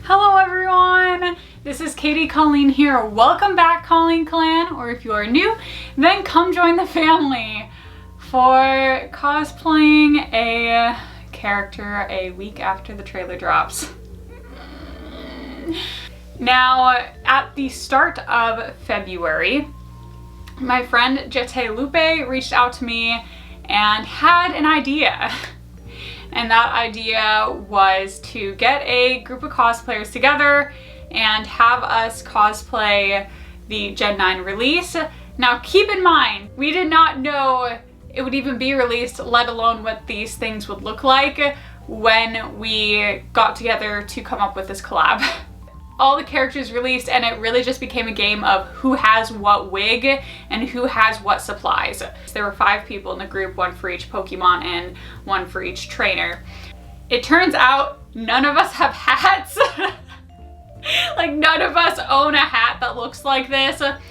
Hello everyone! This is Katie Colleen here. Welcome back, Colleen Clan, or if you are new, then come join the family for cosplaying a character a week after the trailer drops. Now, at the start of February, my friend Jete Lupe reached out to me and had an idea. And that idea was to get a group of cosplayers together and have us cosplay the Gen 9 release. Now keep in mind, we did not know it would even be released, let alone what these things would look like when we got together to come up with this collab. All the characters released and it really just became a game of who has what wig and who has what supplies. There were 5 people in the group, 1 for each Pokemon and 1 for each trainer. It turns out none of us have hats. Like none of us own a hat that looks like this. And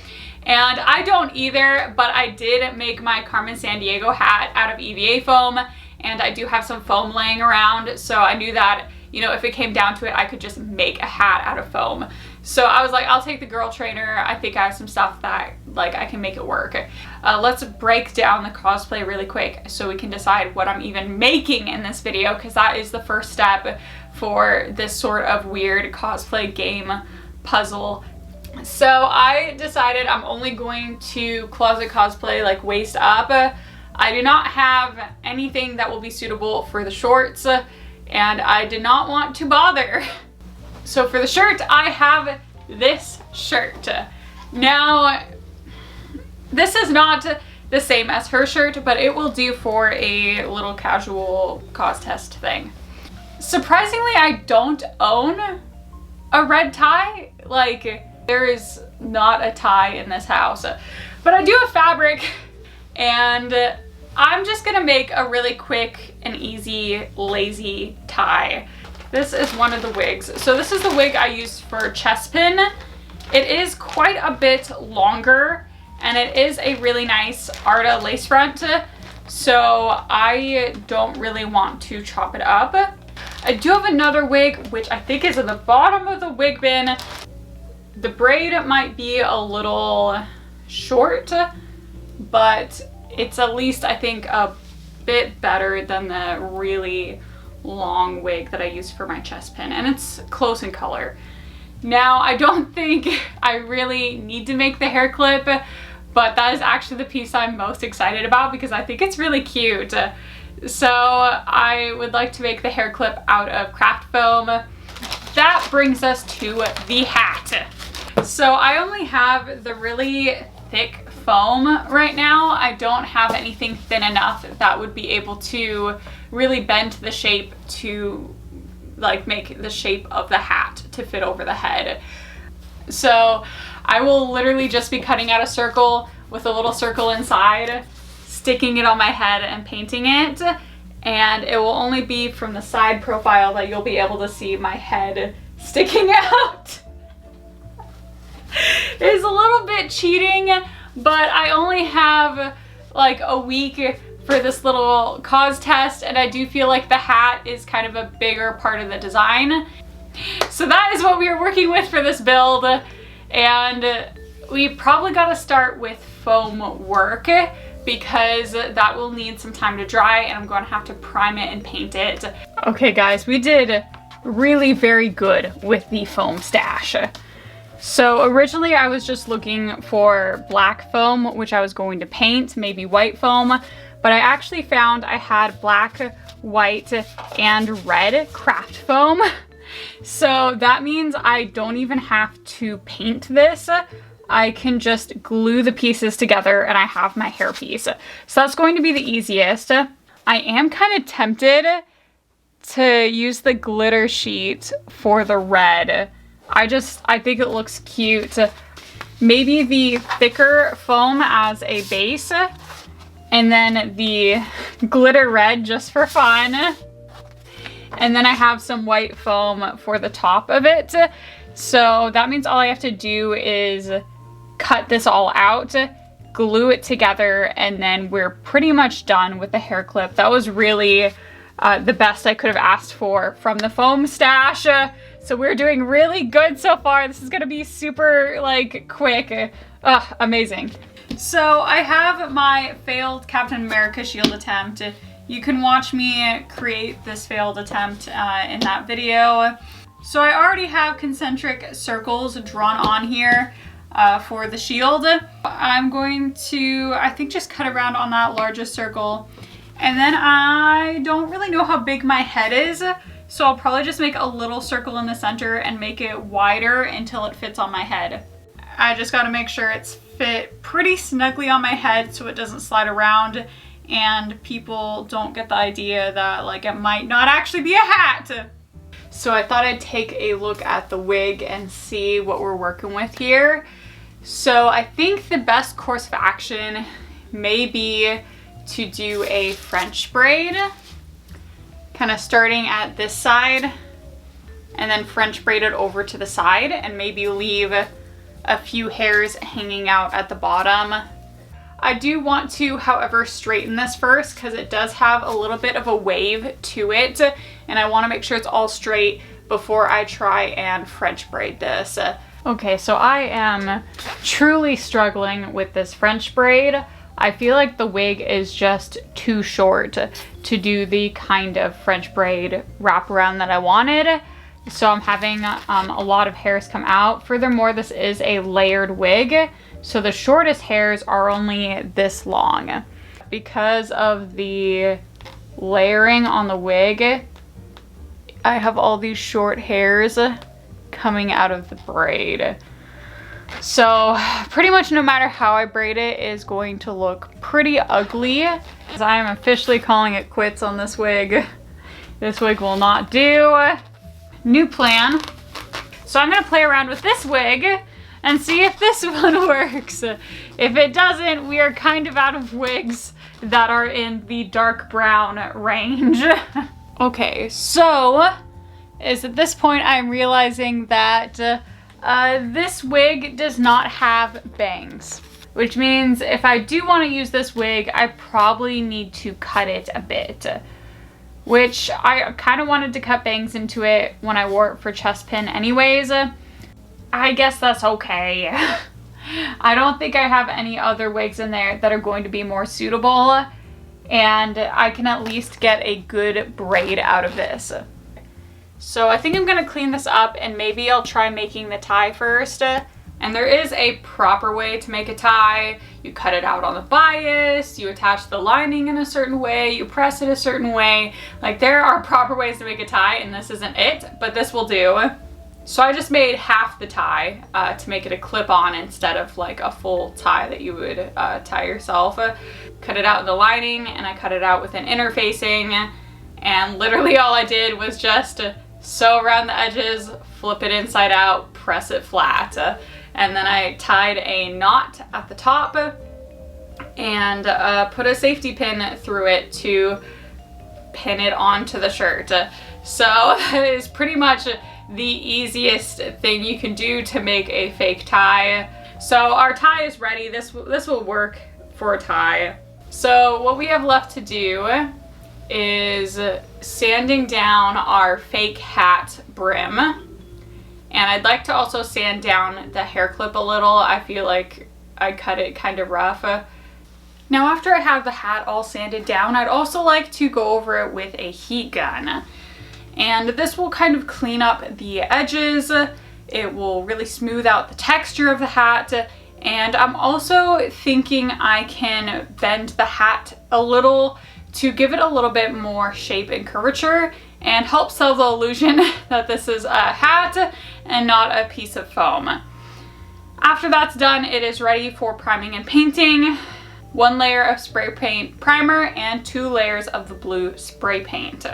I don't either, but I did make my Carmen Sandiego hat out of EVA foam, and I do have some foam laying around, so I knew that, you know, if it came down to it, I could just make a hat out of foam. So I was like, I'll take the girl trainer. I think I have some stuff that, like, I can make it work. Let's break down the cosplay really quick so we can decide what I'm even making in this video, because that is the first step for this sort of weird cosplay game puzzle. So I decided I'm only going to closet cosplay, like waist up. I do not have anything that will be suitable for the shorts, and I did not want to bother. So for the shirt, I have this shirt. Now, this is not the same as her shirt, but it will do for a little casual cos test thing. Surprisingly, I don't own a red tie. Like, there is not a tie in this house, but I do have fabric, and I'm just gonna make a really quick and easy lazy tie. This is one of the wigs. So this is the wig I used for chest pin. It is quite a bit longer, and it is a really nice Arta lace front, so I don't really want to chop it up. I do have another wig, which I think is at the bottom of the wig bin. The braid might be a little short, but it's at least, I think, a bit better than the really long wig that I used for my chest pin, and it's close in color. Now, I don't think I really need to make the hair clip, but that is actually the piece I'm most excited about because I think it's really cute. So I would like to make the hair clip out of craft foam. That brings us to the hat. So I only have the really thick foam right now. I don't have anything thin enough that would be able to really bend the shape to like make the shape of the hat to fit over the head. So I will literally just be cutting out a circle with a little circle inside, sticking it on my head and painting it, and it will only be from the side profile that you'll be able to see my head sticking out. It's a little bit cheating, but I only have like a week for this little cos test, and I do feel like the hat is kind of a bigger part of the design. So that is what we are working with for this build, and we probably got to start with foam work because that will need some time to dry, and I'm going to have to prime it and paint it. Okay guys, we did really very good with the foam stash. So originally I was just looking for black foam, which I was going to paint, maybe white foam, but I actually found I had black, white, and red craft foam. So that means I don't even have to paint this. I can just glue the pieces together and I have my hairpiece. So that's going to be the easiest. I am kind of tempted to use the glitter sheet for the red. I think it looks cute. Maybe the thicker foam as a base, and then the glitter red just for fun. And then I have some white foam for the top of it. So that means all I have to do is cut this all out, glue it together, and then we're pretty much done with the hair clip. That was really the best I could have asked for from the foam stash. So we're doing really good so far. This is gonna be super like quick. Amazing. So I have my failed Captain America shield attempt. You can watch me create this failed attempt in that video. So I already have concentric circles drawn on here for the shield. I'm going to, I think, just cut around on that largest circle. And then I don't really know how big my head is, so I'll probably just make a little circle in the center and make it wider until it fits on my head. I just gotta make sure it's fit pretty snugly on my head so it doesn't slide around and people don't get the idea that like it might not actually be a hat. So I thought I'd take a look at the wig and see what we're working with here. So I think the best course of action may be to do a French braid, kind of starting at this side and then French braid it over to the side and maybe leave a few hairs hanging out at the bottom. I do want to, however, straighten this first because it does have a little bit of a wave to it, and I want to make sure it's all straight before I try and French braid this. Okay, so I am truly struggling with this French braid. I feel like the wig is just too short to do the kind of French braid wraparound that I wanted. So I'm having a lot of hairs come out. Furthermore, this is a layered wig, so the shortest hairs are only this long. Because of the layering on the wig, I have all these short hairs coming out of the braid. So pretty much no matter how I braid it is going to look pretty ugly. I am officially calling it quits on this wig. This wig will not do. New plan. So I'm gonna play around with this wig and see if this one works. If it doesn't, we are kind of out of wigs that are in the dark brown range. Okay, so is at this point I'm realizing that this wig does not have bangs, which means if I do want to use this wig, I probably need to cut it a bit, which I kind of wanted to cut bangs into it when I wore it for chest pin anyways. I guess that's okay. I don't think I have any other wigs in there that are going to be more suitable, and I can at least get a good braid out of this. So I think I'm gonna clean this up and maybe I'll try making the tie first. And there is a proper way to make a tie. You cut it out on the bias, you attach the lining in a certain way, you press it a certain way. Like, there are proper ways to make a tie, and this isn't it, but this will do. So I just made half the tie to make it a clip-on instead of like a full tie that you would tie yourself. Cut it out in the lining, and I cut it out with an interfacing, and literally all I did was just sew around the edges, flip it inside out, press it flat. And then I tied a knot at the top and put a safety pin through it to pin it onto the shirt. So that is pretty much the easiest thing you can do to make a fake tie. So our tie is ready. This will work for a tie. So what we have left to do is sanding down our fake hat brim. And I'd like to also sand down the hair clip a little. I feel like I cut it kind of rough. Now after I have the hat all sanded down, I'd also like to go over it with a heat gun. And this will kind of clean up the edges. It will really smooth out the texture of the hat. And I'm also thinking I can bend the hat a little to give it a little bit more shape and curvature and help sell the illusion that this is a hat and not a piece of foam. After that's done, it is ready for priming and painting. 1 layer of spray paint primer and 2 layers of the blue spray paint.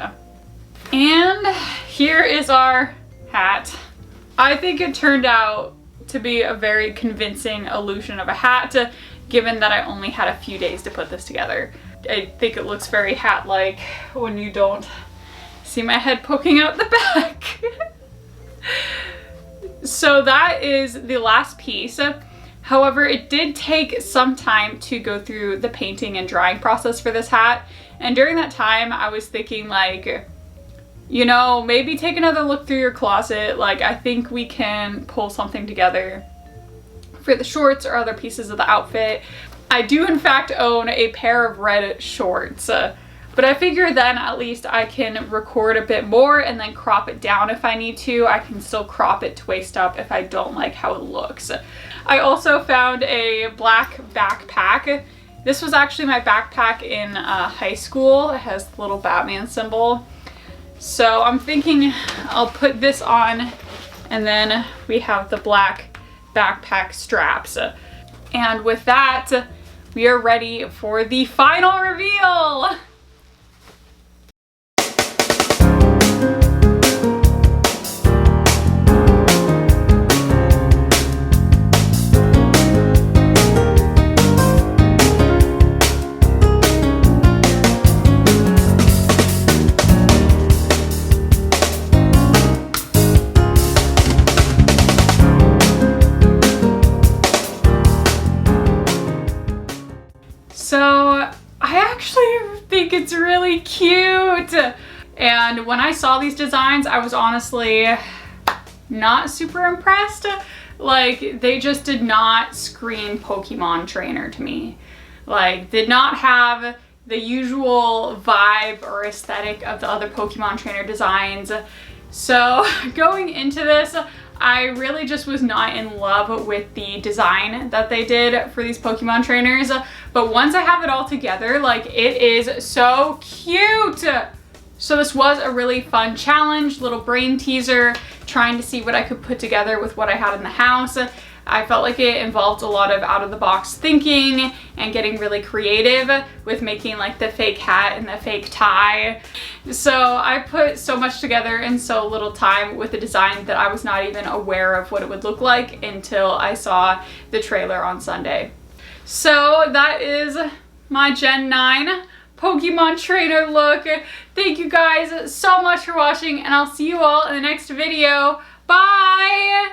And here is our hat. I think it turned out to be a very convincing illusion of a hat, given that I only had a few days to put this together. I think it looks very hat-like when you don't see my head poking out the back. So that is the last piece. However, it did take some time to go through the painting and drying process for this hat. And during that time, I was thinking like, you know, maybe take another look through your closet. Like, I think we can pull something together for the shorts or other pieces of the outfit. I do in fact own a pair of red shorts, but I figure then at least I can record a bit more and then crop it down if I need to. I can still crop it to waist up if I don't like how it looks. I also found a black backpack. This was actually my backpack in high school. It has the little Batman symbol. So I'm thinking I'll put this on, and then we have the black backpack straps. And with that, we are ready for the final reveal. So I actually think it's really cute. And when I saw these designs, I was honestly not super impressed. Like, they just did not scream Pokemon trainer to me. Like, did not have the usual vibe or aesthetic of the other Pokemon trainer designs. So going into this, I really just was not in love with the design that they did for these Pokemon trainers. But once I have it all together, like, it is so cute. So this was a really fun challenge, little brain teaser, trying to see what I could put together with what I had in the house. I felt like it involved a lot of out-of-the-box thinking and getting really creative with making like the fake hat and the fake tie. So I put so much together in so little time with the design that I was not even aware of what it would look like until I saw the trailer on Sunday. So that is my Gen 9 Pokemon trainer look. Thank you guys so much for watching, and I'll see you all in the next video. Bye!